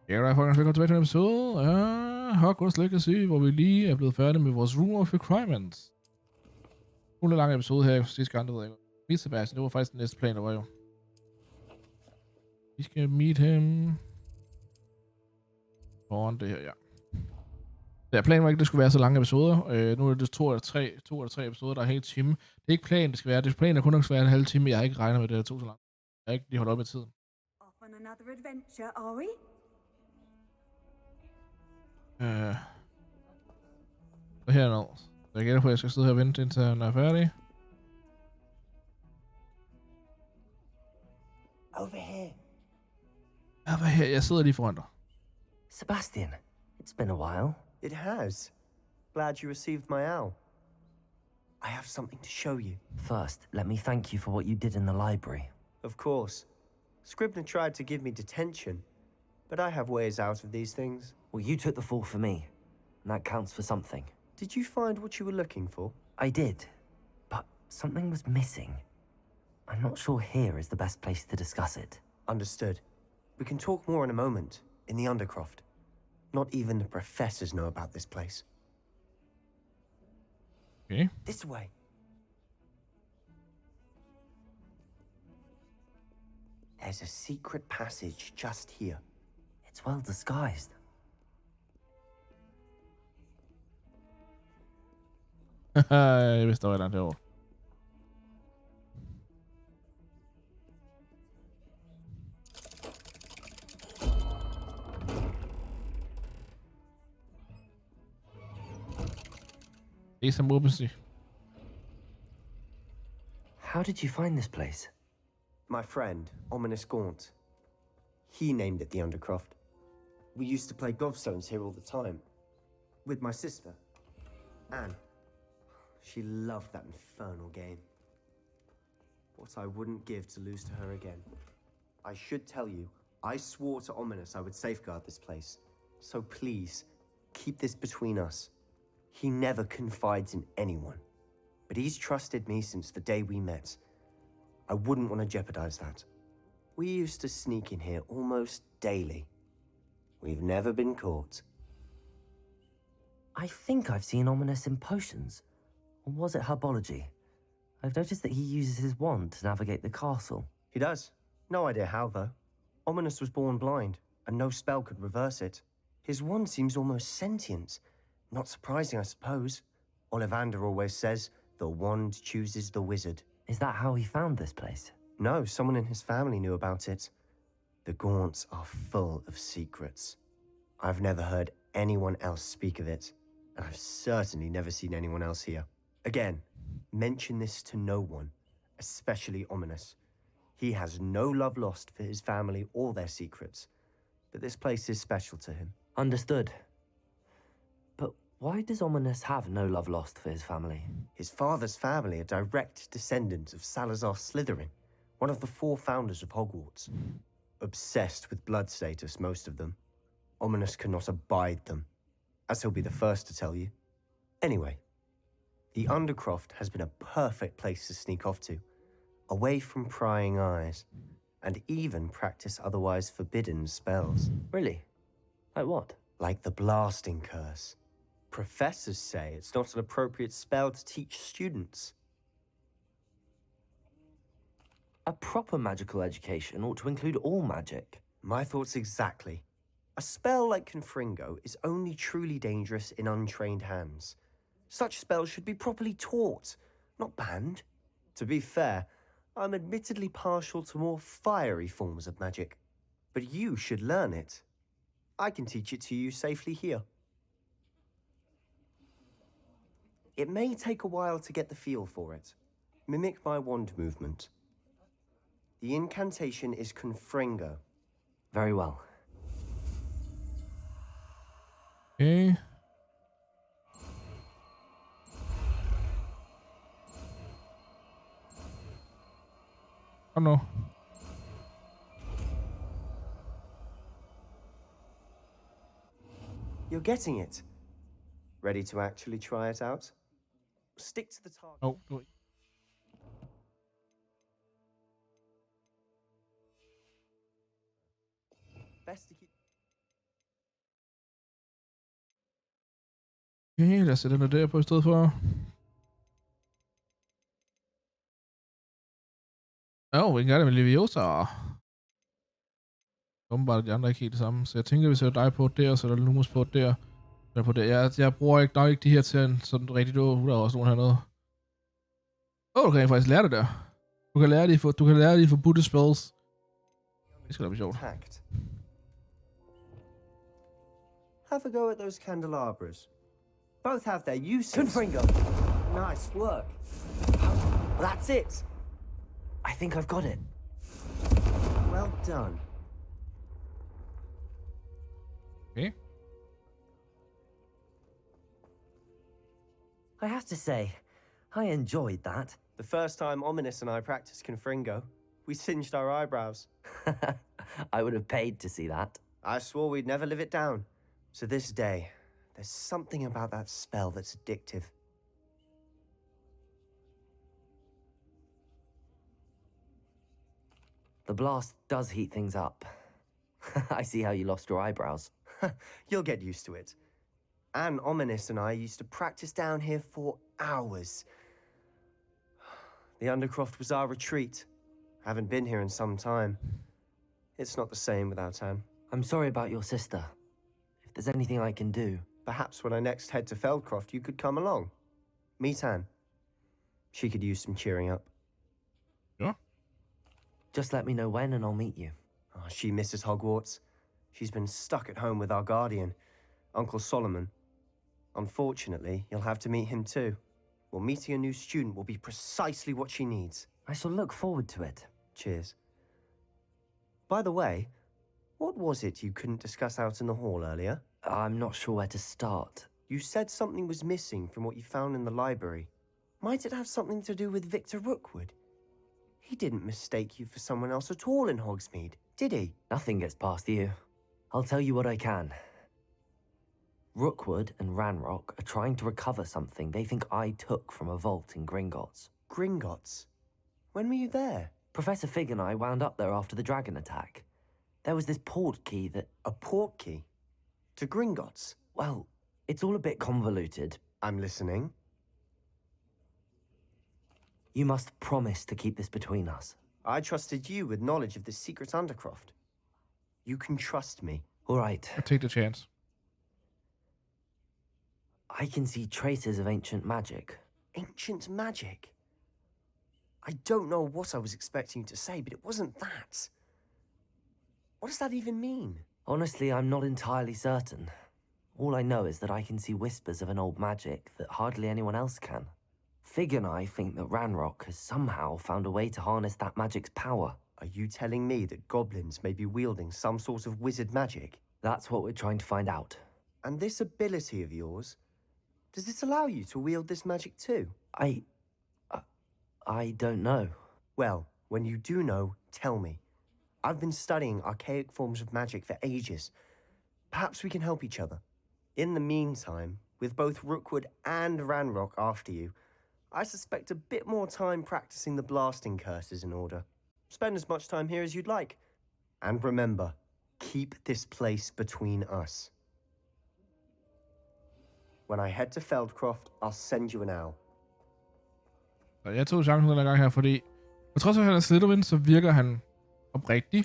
Ja, der er folkens, velkommen tilbage til en episode af Hogwarts Legacy, hvor vi lige er blevet færdige med vores Room of Requirements. En lang episode her sidste gang, det ved jeg ikke. Det var faktisk den næste plan, der var jo. Vi skal meet ham foran det her, ja. Ja, planen var ikke, at det skulle være så lange episoder. Nu er det to eller tre episoder, der er helt time. Det er ikke planen, det skal være. Det er planen, der kun nok skal være en halv time. Jeg har ikke regnet med, det tog så langt. Jeg har ikke lige holdt op med tiden. Off on another adventure, are we? Så hernede. Så jeg gætter på, at jeg skal sidde her og vente, indtil han er færdig. Over here. Ja, hvad her? Jeg sidder lige foran dig. Sebastian, it's been a while. It has. Glad you received my owl. I have something to show you. First, let me thank you for what you did in the library. Of course. Scribner tried to give me detention, but I have ways out of these things. Well, you took the fall for me, and that counts for something. Did you find what you were looking for? I did, but something was missing. I'm not sure here is the best place to discuss it. Understood. We can talk more in a moment, in the Undercroft. Not even the professors know about this place. Okay. This way. There's a secret passage just here. It's well disguised. Jeg vidste, der var et eller andet herovre. Det er som åbensi. How did you find this place? My friend, Ominous Gaunt. He named it the Undercroft. We used to play gobstones here all the time. With my sister, Anne. She loved that infernal game. What I wouldn't give to lose to her again. I should tell you, I swore to Ominous I would safeguard this place. So please, keep this between us. He never confides in anyone. But he's trusted me since the day we met. I wouldn't want to jeopardize that. We used to sneak in here almost daily. We've never been caught. I think I've seen Ominous in potions. Or was it herbology? I've noticed that he uses his wand to navigate the castle. He does. No idea how, though. Ominous was born blind, and no spell could reverse it. His wand seems almost sentient. Not surprising, I suppose. Ollivander always says, the wand chooses the wizard. Is that how he found this place? No, someone in his family knew about it. The Gaunts are full of secrets. I've never heard anyone else speak of it, and I've certainly never seen anyone else here. Again, mention this to no one, especially Ominous. He has no love lost for his family or their secrets, but this place is special to him. Understood. But why does Ominous have no love lost for his family? His father's family are direct descendants of Salazar Slytherin, one of the 4 founders of Hogwarts. Obsessed with blood status, most of them. Ominous cannot abide them, as he'll be the first to tell you. Anyway, the Undercroft has been a perfect place to sneak off to, away from prying eyes, and even practice otherwise forbidden spells. Really? Like what? Like the blasting curse. Professors say it's not an appropriate spell to teach students. A proper magical education ought to include all magic. My thoughts exactly. A spell like Confringo is only truly dangerous in untrained hands. Such spells should be properly taught, not banned. To be fair, I'm admittedly partial to more fiery forms of magic. But you should learn it. I can teach it to you safely here. It may take a while to get the feel for it. Mimic my wand movement. The incantation is Confringo. Very well. Okay. Oh no. You're getting it. Ready to actually try it out? Stick to the target. Oh, no. Best to keep... Okay, lad os sætte den der på i stedet for. Vi kan gøre det med Leviosa. Åbenbart de andre ikke helt det samme. Så jeg tænker, vi sætter dig på der, og sætter Lumus på der. Eller på der. Jeg bruger ikke de her til en sådan rigtig dårlig. Der er også nogen hernede. Du kan faktisk lære det der. Du kan lære de forbudte spells. Det skal da blive sjovt. Tact. Have a go at those candelabras. Both have their uses. Confringo! Nice work. That's it! I think I've got it. Well done. Okay. I have to say, I enjoyed that. The first time Ominous and I practiced Confringo, we singed our eyebrows. I would have paid to see that. I swore we'd never live it down. To this day, there's something about that spell that's addictive. The blast does heat things up. I see how you lost your eyebrows. You'll get used to it. Anne, Ominous and I used to practice down here for hours. The Undercroft was our retreat. Haven't been here in some time. It's not the same without Anne. I'm sorry about your sister. If there's anything I can do... Perhaps when I next head to Feldcroft, you could come along. Meet Anne. She could use some cheering up. Ja. Just let me know when and I'll meet you. Oh, she misses Hogwarts. She's been stuck at home with our guardian, Uncle Solomon. Unfortunately, you'll have to meet him too. Well, meeting a new student will be precisely what she needs. I shall look forward to it. Cheers. By the way, what was it you couldn't discuss out in the hall earlier? I'm not sure where to start. You said something was missing from what you found in the library. Might it have something to do with Victor Rookwood? He didn't mistake you for someone else at all in Hogsmeade, did he? Nothing gets past you. I'll tell you what I can. Rookwood and Ranrock are trying to recover something they think I took from a vault in Gringotts. Gringotts? When were you there? Professor Fig and I wound up there after the dragon attack. There was this port key that... A port key? To Gringotts? Well, it's all a bit convoluted. I'm listening. You must promise to keep this between us. I trusted you with knowledge of the secret Undercroft. You can trust me. All right. I take the chance. I can see traces of ancient magic. Ancient magic? I don't know what I was expecting you to say, but it wasn't that. What does that even mean? Honestly, I'm not entirely certain. All I know is that I can see whispers of an old magic that hardly anyone else can. Fig and I think that Ranrock has somehow found a way to harness that magic's power. Are you telling me that goblins may be wielding some sort of wizard magic? That's what we're trying to find out. And this ability of yours, does it allow you to wield this magic too? I don't know. Well, when you do know, tell me. I've been studying archaic forms of magic for ages. Perhaps we can help each other. In the meantime, with both Rookwood and Ranrock after you, I suspect a bit more time practicing the blasting curse is in order. Spend as much time here as you'd like. And remember, keep this place between us. When I head to Feldcroft, I'll send you an owl. Så jeg tog chancen den her gang her, fordi på trods af, at han er Slytherin, så virker han oprigtig.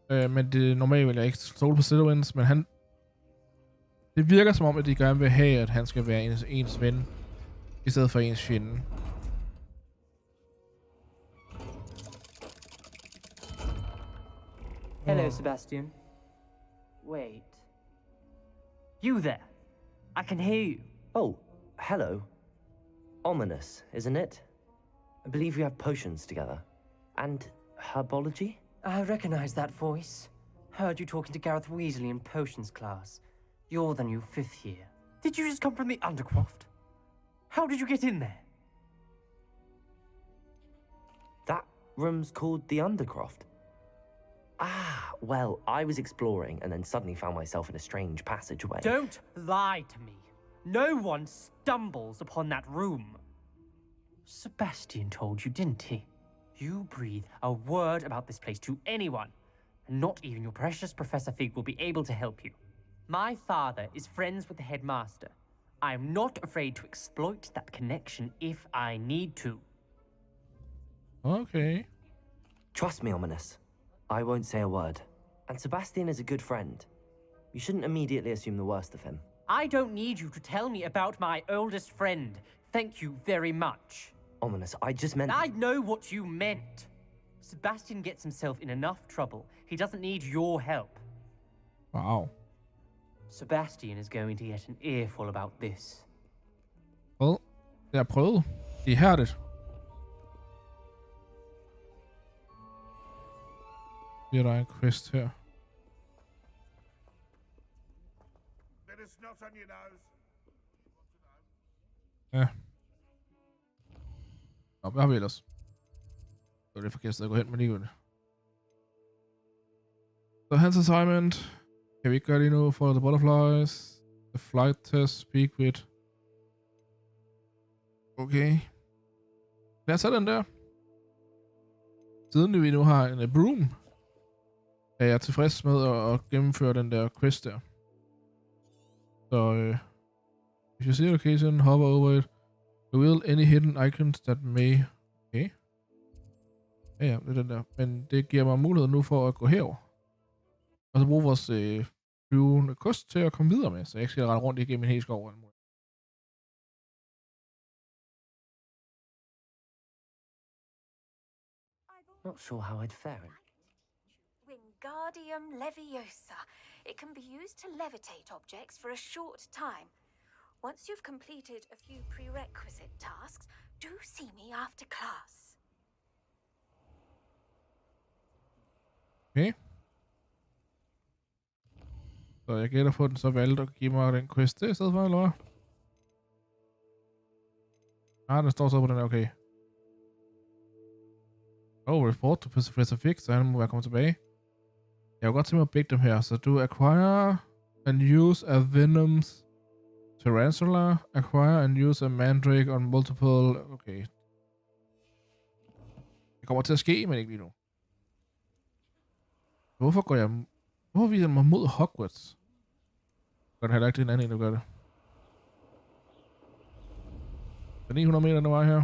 Men det normalt vil jeg ikke stole på Slytherins, men det virker som om, at de gerne vil have, at han skal være ens ven, i stedet for ens fjende. Hello, Sebastian. Wait. You there? I can hear you. Oh, hello. Ominous, isn't it? I believe we have potions together. And herbology? I recognize that voice. Heard you talking to Gareth Weasley in potions class. You're the new 5th year. Did you just come from the Undercroft? How did you get in there? That room's called the Undercroft. Ah, well, I was exploring and then suddenly found myself in a strange passageway. Don't lie to me. No one stumbles upon that room. Sebastian told you, didn't he? You breathe a word about this place to anyone, and not even your precious Professor Fig will be able to help you. My father is friends with the headmaster. I'm not afraid to exploit that connection if I need to. Okay. Trust me, Ominous. I won't say a word. And Sebastian is a good friend. You shouldn't immediately assume the worst of him. I don't need you to tell me about my oldest friend. Thank you very much. Ominous, I just meant... I know what you meant. Sebastian gets himself in enough trouble. He doesn't need your help. Wow. Sebastian is going to get an earful about this. Well, jeg har prøvet. Det er ihærdigt. Bliver der en quest her. Ja. Nå, hvad har vi ellers? Det var det forkert sted at gå hen, men lige så hans assignment. Kan vi ikke gøre det nu for the butterflies? The flight test, speak with. Okay. Lad os tage den der. Siden vi nu har en broom, er jeg tilfreds med at gennemføre den der quest der. Så if you see a location, hover over it. Reveal any hidden icons that may... Okay. Ja, det er den der. Men det giver mig mulighed nu for at gå herover. Og så bruge vores flyvende kost til at komme videre med, så jeg ikke skal rende rundt igennem en hel skov. Not sure how I'd fare. Wingardium Leviosa. It can be used to levitate objects for a short time. Once you've completed a few prerequisite tasks, do see me after class. Okay. Så jeg gætter på, at den så valgte at give mig den quest i stedet for, eller hvad? Ah, den står så på den der, okay. Report to Professor Fix, så han må være kommet tilbage. Jeg vil godt tænke mig at begge dem her. Så du acquire and use a Venom's Tarantula. Acquire and use a Mandrake on multiple... Okay. Det kommer til at ske, men ikke lige nu. Hvorfor viser mig mod Hogwarts? Gør den heller ikke, det er en anden, der gør det. Det er 900 meter, der var her.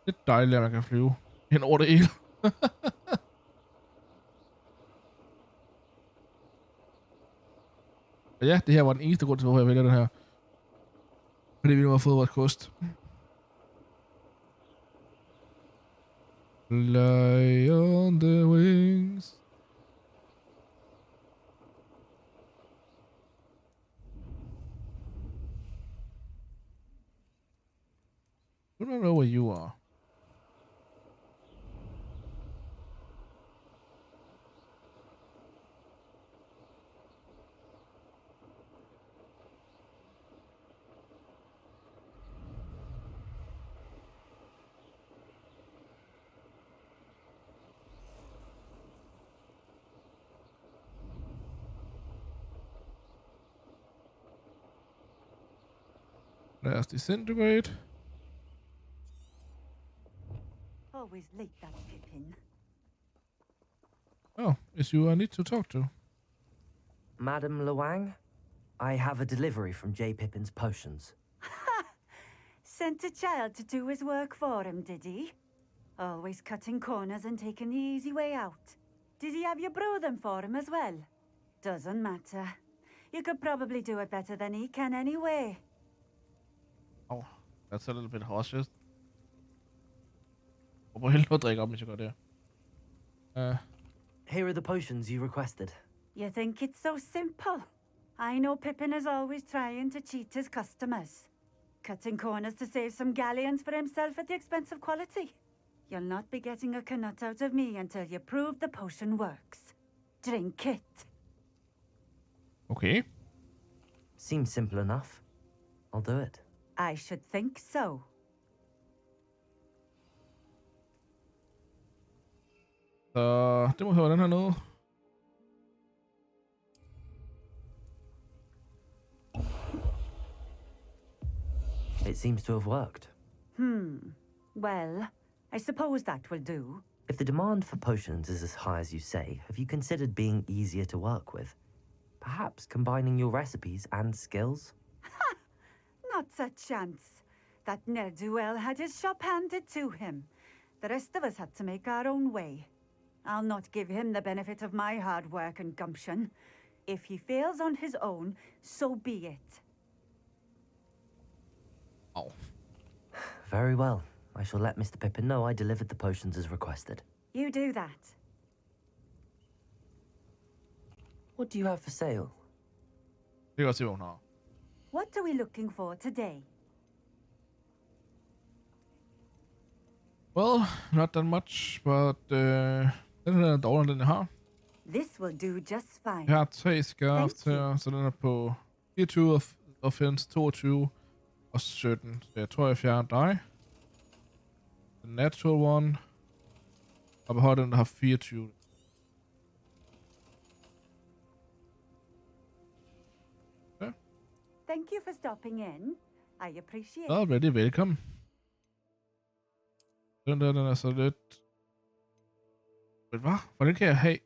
Det er dejligt, at man kan flyve hen over det hele. Og ja, det her var den eneste grund til, hvorfor jeg vælger den her. Fordi vi nu har fået vores kost. Fly on the wings. I don't know where you are. Lad os disintegrate. Always late, that Pippin. Oh, it's you I need to talk to. Madam Luang, I have a delivery from J. Pippin's potions. Sent a child to do his work for him, did he? Always cutting corners and taking the easy way out. Did he have you brew them for him as well? Doesn't matter. You could probably do it better than he can anyway. Oh, that's a little bit harsh. Hvorfor helvede drikker op, hvis jeg gør det? Here are the potions you requested. You think it's so simple? I know Pippin is always trying to cheat his customers. Cutting corners to save some galleons for himself at the expense of quality. You'll not be getting a canut out of me until you prove the potion works. Drink it. Okay. Seems simple enough. I'll do it. I should think so. Så det må være den her nede. It seems to have worked. Well, I suppose that will do. If the demand for potions is as high as you say, have you considered being easier to work with? Perhaps combining your recipes and skills? Not a chance. That ne'er-do-well had his shop handed to him. The rest of us had to make our own way. I'll not give him the benefit of my hard work and gumption. If he fails on his own, so be it. Au. Very well. I shall let Mr. Pippin know I delivered the potions as requested. You do that. What do you have for sale? Det kan godt se, hvad hun har. What are we looking for today? Well, not that much, but den her er dårligere end den, jeg har. This will do just fine. Jeg har 3 skarft Thank you. her, så den er på 24 offense, 22 og 17. Så jeg tror, jeg fjerner dig. The natural one. Og beholder den, der har 24. Thank you for stopping in. I appreciate Så it. bliver det velkommen. Den der, den er så lidt... Men hvad? Hvordan kan jeg have...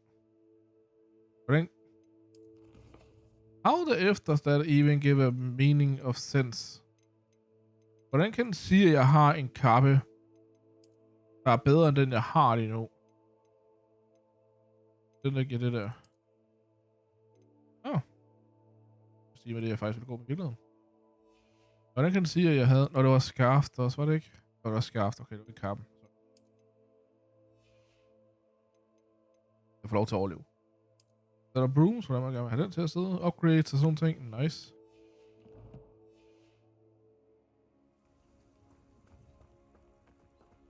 Hvordan... How the F does that even give a meaning of sense? Hvordan kan den sige, at jeg har en kappe, der er bedre end den, jeg har lige nu? Den der giver det der. Åh. Sige med det, jeg faktisk vil gå på virkeligheden. Hvordan kan den sige, at jeg havde... Når det var skarft også, var det ikke? Når det var skarft, okay, det var ikke kappen. Jeg får lov til at overleve. Så er der brooms, hvordan man gerne vil have den til at sidde. Upgrades og sådan ting. Nice.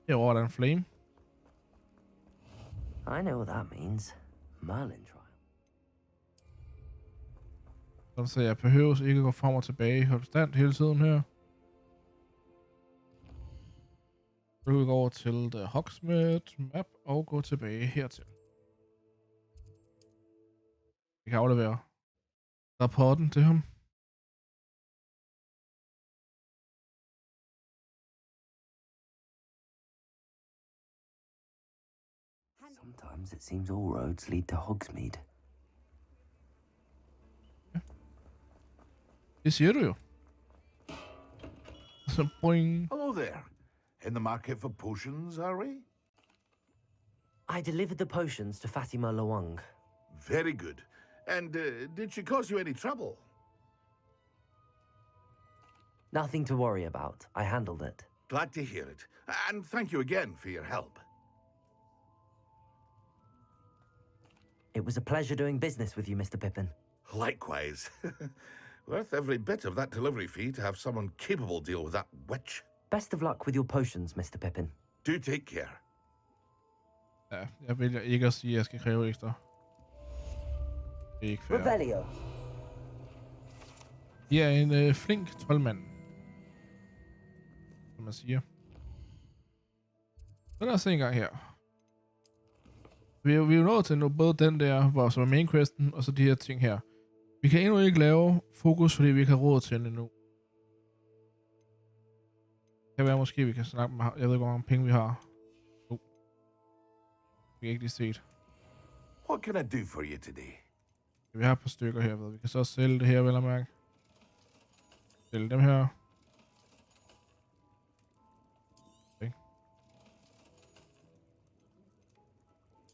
Herovre er der en flame. I know what that means. Merlin trial. Sådan så jeg behøver ikke at gå frem og tilbage konstant hele tiden her. Så kan vi gå over til The Hogsmeade map og gå tilbage hertil. Vi kan aflevere rapporten til ham. Sometimes it seems all roads lead to Hogsmeade. Det siger du jo. Så boing. Hello there. In the market for potions, are we? I delivered the potions to Fatima Lawang. Very good. And did she cause you any trouble? Nothing to worry about. I handled it. Glad to hear it. And thank you again for your help. It was a pleasure doing business with you, Mr. Pippin. Likewise. Worth every bit of that delivery fee to have someone capable deal with that witch. Best of luck with your potions, Mr. Pippin. Do take care. Ja, jeg vælger ikke at sige, at jeg skal kræve ekstra. Det er ikke fair. Revelio. I er en flink troldmand. Som man siger. Så lad os se en gang her. Vi er jo nået til nu både den der, hvor som er main questen, og så de her ting her. Vi kan endnu ikke lave fokus, fordi vi ikke har råd til det endnu. Det kan være måske, vi kan snakke med... Jeg ved ikke, hvor mange penge vi har. Vi har ikke lige set. What can I do for you today? Vi har et par stykker her, ved. Vi kan så sælge det her, vel at mærke. Sælge dem her. Okay.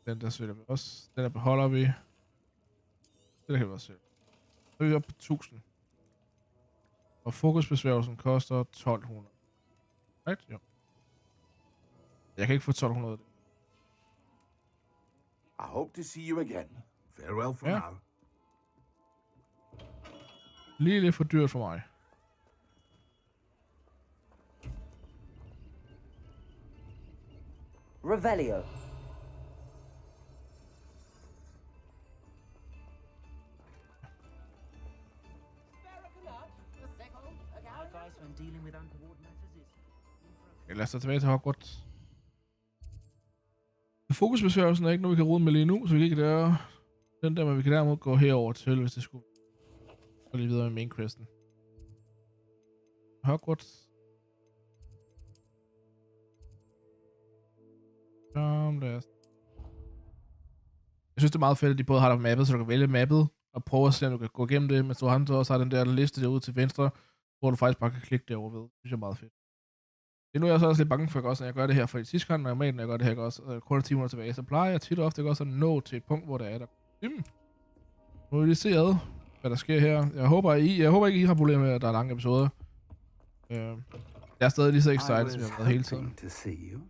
Den der sælger vi også. Den der beholder vi. Det kan vi også sælge. Så er vi oppe på 1000. Og fokusbesværgelsen koster 1200. Right? Jo. Jeg kan ikke få 1200 af det. I hope to see you again. Farewell for Ja. now. Lige lidt for dyrt for mig. Revelio. Okay, lad os tage tilbage til Hogwarts. Fokusbesværgelsen er ikke noget, vi kan rode med lige nu, så vi kan ikke gøre den der, men vi kan derimod gå herover til, hvis det skulle. Og lige videre med main questen. Hogwarts. Jeg synes, det er meget fedt, at de både har der mappet, så du kan vælge mappet, og prøve at se, om du kan gå igennem det, men så også har den der liste derude til venstre, hvor du faktisk bare kan klikke derover ved. Det synes jeg er meget fedt. Det er nu, jeg så også lidt bange for, når jeg gør det her, for i sidste gang, når jeg gør det her, også kun 10 minutter tilbage, så plejer jeg tit og ofte også at nå til et punkt, hvor det er der. Nu vil vi lige se hvad der sker her. Jeg håber ikke, I har problemer med, at der er lange episoder. Jeg er stadig lige så excited, som jeg har været hele tiden. To see you.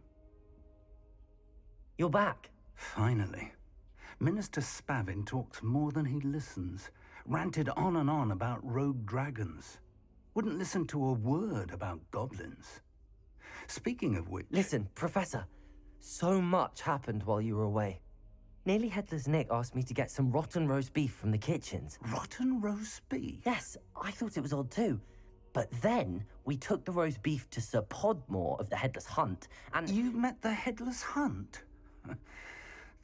You're back. Finally. Minister Spavin talks more than he listens. Ranted on and on about rogue dragons. Wouldn't listen to a word about goblins. Speaking of which... Listen, Professor. So much happened while you were away. Nearly Headless Nick asked me to get some rotten roast beef from the kitchens. Rotten roast beef? Yes, I thought it was odd too. But then we took the roast beef to Sir Podmore of the Headless Hunt, and... You met the Headless Hunt?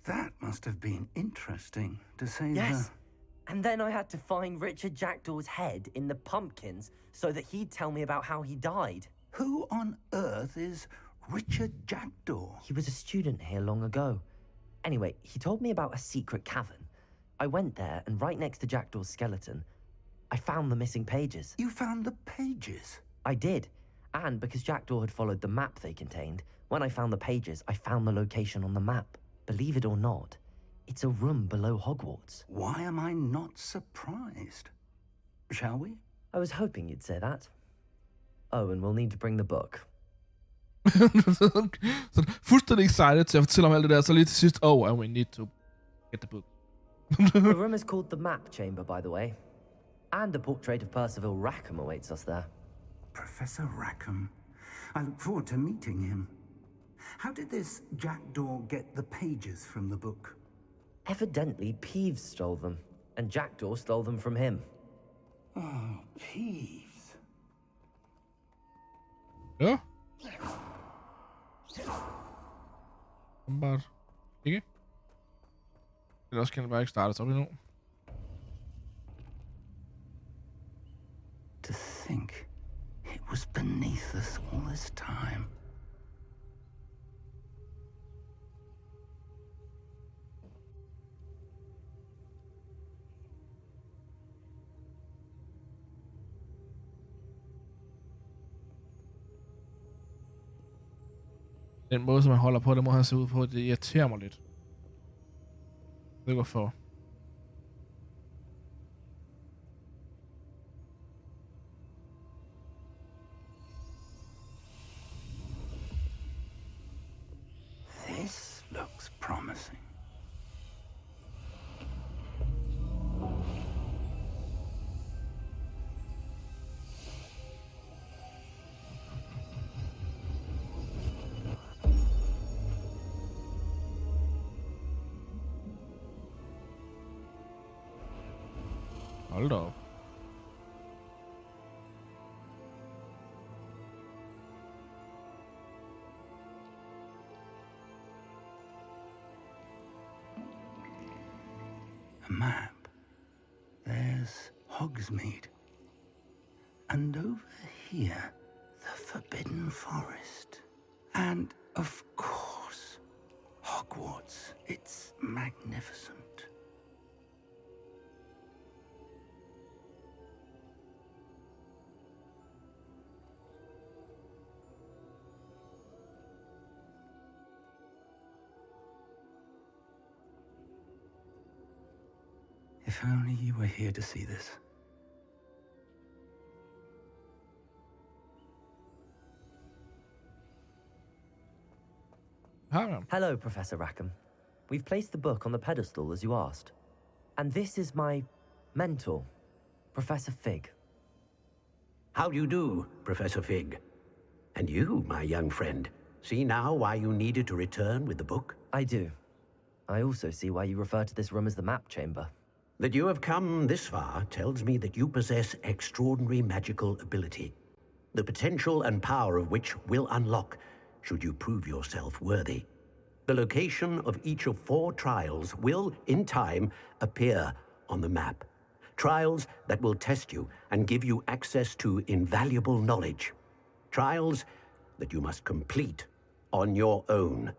That must have been interesting, to say the... Yes. And then I had to find Richard Jackdaw's head in the pumpkins so that he'd tell me about how he died. Who on earth is Richard Jackdaw? He was a student here long ago. Anyway, he told me about a secret cavern. I went there, and right next to Jackdaw's skeleton, I found the missing pages. You found the pages? I did. And because Jackdaw had followed the map they contained, when I found the pages, I found the location on the map. Believe it or not, it's a room below Hogwarts. Why am I not surprised? Shall we? I was hoping you'd say that. Oh, and we'll need to bring the book. Så fuldstændig excited til at fortælle om alt det der, så lige til sidst, and we need to get the book. The room is called the Map Chamber, by the way. And a portrait of Percival Rackham awaits us there. Professor Rackham. I look forward to meeting him. How did this Jackdaw get the pages from the book? Evidently, Peeves stole them, and Jackdaw stole them from him. Oh, Peeves. Ja. Åbenbart ikke. Ellers kan det bare ikke startes op endnu. To think it was beneath us all this time. Den måde, som man holder på, det må han se ud på, det irriterer mig lidt. Jeg ved ikke hvorfor. This looks promising. Hold da op. A map. There's Hogsmeade. And over here, the Forbidden Forest. And, of course, Hogwarts. It's magnificent. If only you were here to see this. Hello, Professor Rackham. We've placed the book on the pedestal as you asked. And this is my mentor, Professor Fig. How do you do, Professor Fig? And you, my young friend, see now why you needed to return with the book? I do. I also see why you refer to this room as the Map Chamber. That you have come this far tells me that you possess extraordinary magical ability, the potential and power of which will unlock should you prove yourself worthy. The location of each of 4 trials will, in time, appear on the map. Trials that will test you and give you access to invaluable knowledge. Trials that you must complete on your own.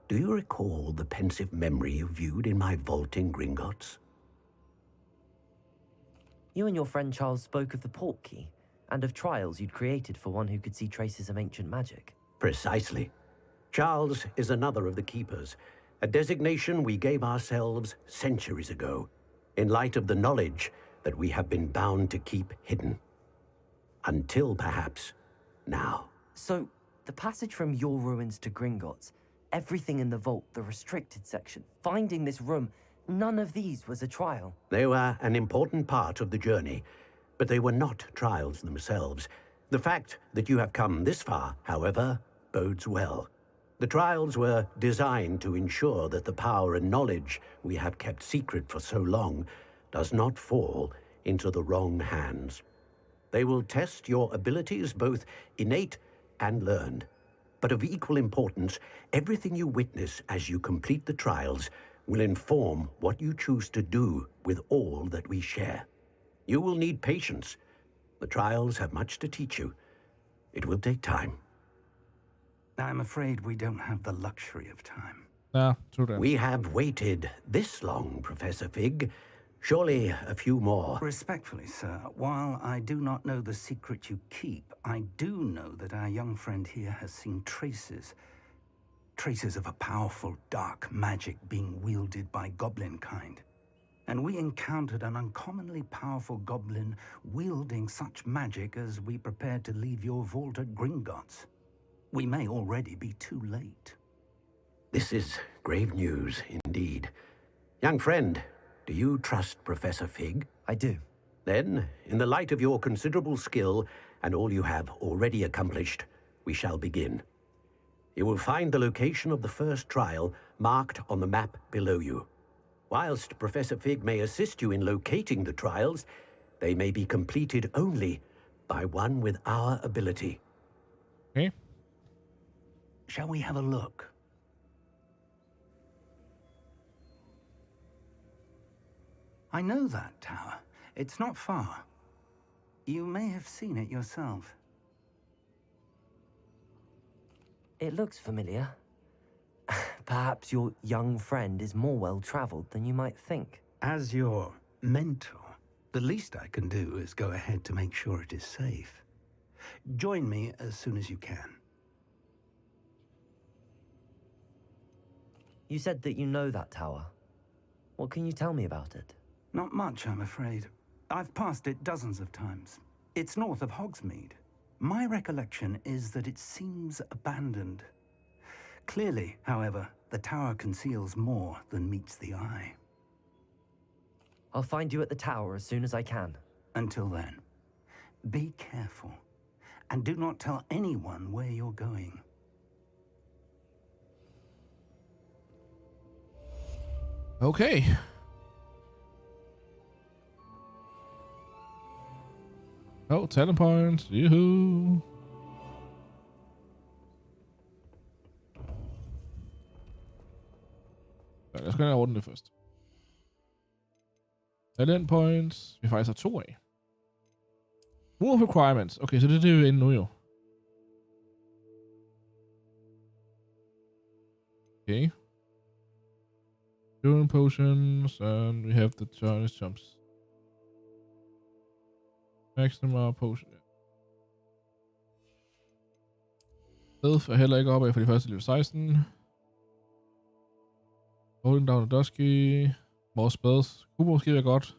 Do you recall the pensive memory you viewed in my vault in Gringotts? You and your friend Charles spoke of the port key, and of trials you'd created for one who could see traces of ancient magic. Precisely. Charles is another of the keepers, a designation we gave ourselves centuries ago, in light of the knowledge that we have been bound to keep hidden. Until, perhaps, now. So, the passage from your ruins to Gringotts, everything in the vault, the restricted section, finding this room, none of these was a trial. They were an important part of the journey, but they were not trials themselves. The fact that you have come this far, however, bodes well. The trials were designed to ensure that the power and knowledge we have kept secret for so long does not fall into the wrong hands. They will test your abilities, both innate and learned. But of equal importance, everything you witness as you complete the trials will inform what you choose to do with all that we share. You will need patience. The trials have much to teach you. It will take time. I'm afraid we don't have the luxury of time. Ja, true that. We have waited this long, Professor Fig. Surely a few more. Respectfully, sir, while I do not know the secret you keep, I do know that our young friend here has seen traces of a powerful dark magic being wielded by goblin kind. And we encountered an uncommonly powerful goblin wielding such magic as we prepared to leave your vault at Gringotts. We may already be too late. This is grave news indeed. Young friend, do you trust Professor Fig? I do. Then, in the light of your considerable skill and all you have already accomplished, we shall begin. You will find the location of the first trial marked on the map below you. Whilst Professor Fig may assist you in locating the trials, they may be completed only by one with our ability. Okay. Shall we have a look? I know that tower. It's not far. You may have seen it yourself. It looks familiar. Perhaps your young friend is more well-traveled than you might think. As your mentor, the least I can do is go ahead to make sure it is safe. Join me as soon as you can. You said that you know that tower. What can you tell me about it? Not much, I'm afraid. I've passed it dozens of times. It's north of Hogsmeade. My recollection is that it seems abandoned. Clearly, however, the tower conceals more than meets the eye. I'll find you at the tower as soon as I can. Until then, be careful, and do not tell anyone where you're going. Okay. Oh, talent points. Yoo-hoo. Ja, jeg skal have ordentligt først. Talent points. Vi faktisk har 2 af. Move requirements. Okay, så det er det, vi er inde nu jo. Okay. Healing potions, and we have the Chinese jumps. Maximum potion. Stealth er heller ikke oppe af for de første level 16. Holding down the dusky. More spells. Kunne måske være godt.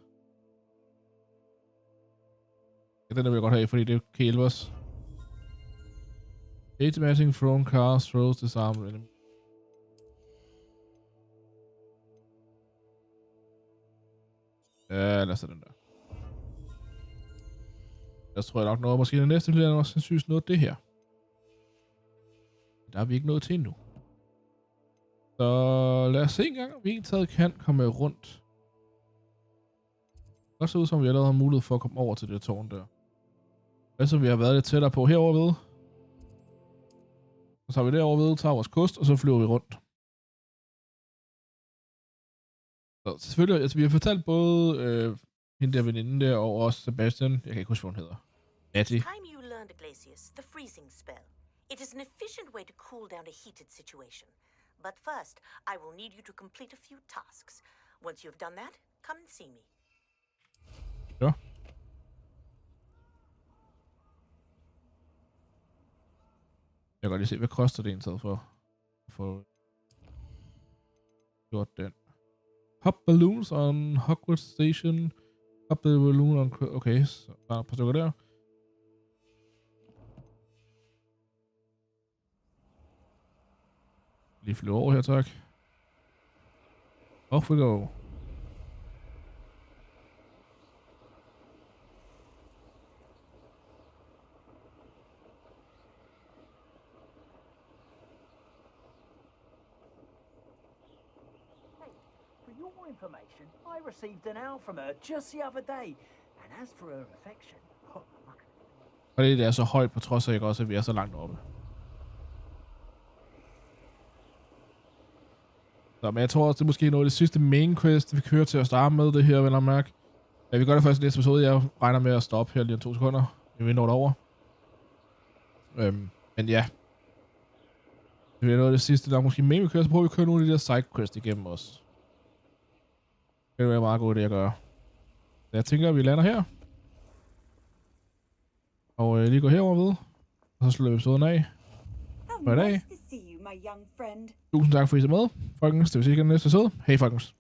Ja, den vil jeg godt have, fordi det kan hjælpe os. Automatic thrown cast throws disarmed enemy. Ja, lad os tage den der. Jeg tror nok noget, måske det næste bliver også sandsynligt noget det her. Der er vi ikke nået til endnu. Så lad os se engang, om vi egentlig kan komme rundt. Det ser ud som, vi allerede har mulighed for at komme over til det tårn der. Altså, vi har været lidt tættere på herover ved. Så tager vi derover ved, tager vores kost, og så flyver vi rundt. Så selvfølgelig, altså vi har fortalt både hende der veninde der, og også Sebastian. Jeg kan ikke huske, hvad hun hedder. Natty. It's time you learned, Glacius, the freezing spell. It is an efficient way to cool down a heated situation. But first, I will need you to complete a few tasks. Once you've done that, come and see me. Ja. Jeg kan godt lige se, hvad koster det egentlig for at få gjort den. Hop balloons on Hogwarts Station. Hop the balloon on... Okay, så der er et par stykker der. Lige flyve over her, tak. Off we go. Information. I received an owl from her just the other day, and as for her affection, Og det er så højt på trods af ikke også, at vi er så langt oppe. Så, men jeg tror også, det er måske noget af det sidste main quest, vi kører til at starte med det her, vel at mærke. Ja, vi gør det først i næste episode. Jeg regner med at stoppe her lige om 2 sekunder. Vi vil nå det over. Men ja. Det er noget af det sidste, der er måske main, vi kører. Så prøver vi at køre nogle af de der sidequests igennem os. Det vil være meget god idé at gøre. Så jeg tænker, at vi lander her. Og lige gå herover ved. Og så slutter vi episoden af. For i dag. Tusind tak for at I så med. Folkens, det vil sige igen næste episode. Hej folkens.